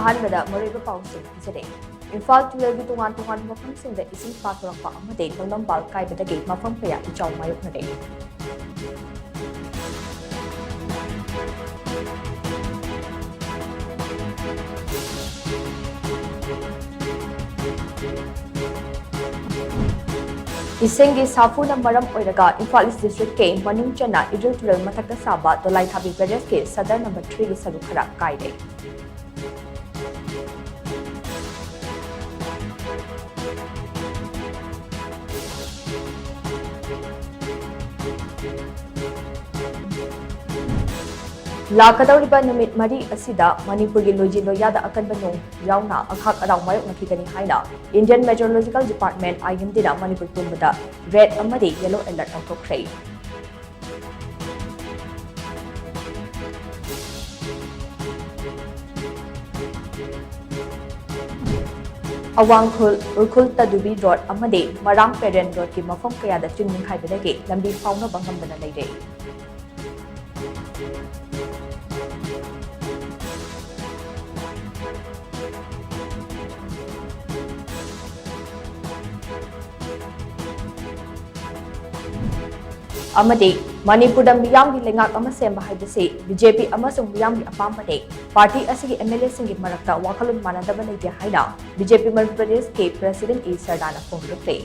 अहनबदा मरेबा पाउसिंग पिजरे इम्फाल तुलगी तोंगान तोंगान मफमसिंगदा इसिंग पाथोरकपा अमदे नोलंबाल कायबदगी मफम कया इचाव मायोकनरे इसेंगी साफूना मरम ओइरगा Imphal east district के मनुंग चना इड्रिल तुरल मथक्ता साबा दोलाई थाबी विलेज के सदर नंबर 3 की सरू खरा कायदे लाकदौरिबा नुमित मरी असिदा मणिपुर की लोजी लोयादा अकनबा नोंग याउना अखाक अराव मायोकनखिगनी हाइना इंडियन मेट्रोलॉजिकल डिपार्टमेंट आईएमडीना मणिपुर पुंबदा रेड अमदी येलो अलर्ट लौथोखरे अवांगखुल उरखुल तदुबी रोड अमदी मरांग पेरेन रोड की मफम कयादा चिंगमिंग हाइबदगी लंबी फाउनबा ngambana leire अमदी मणिपुर मियाम की लेंगाक अमा सेंबा हाइबसे बीजेपी अमसुंग मियाम की अपामने पार्टी असगी एमएलए सिंह की मरक्ता वाखलुन मानदबा लेते हाइना बीजेपी मध्य प्रदेश के प्रेसिडेंट ई सरदाना फोंगरुक्ते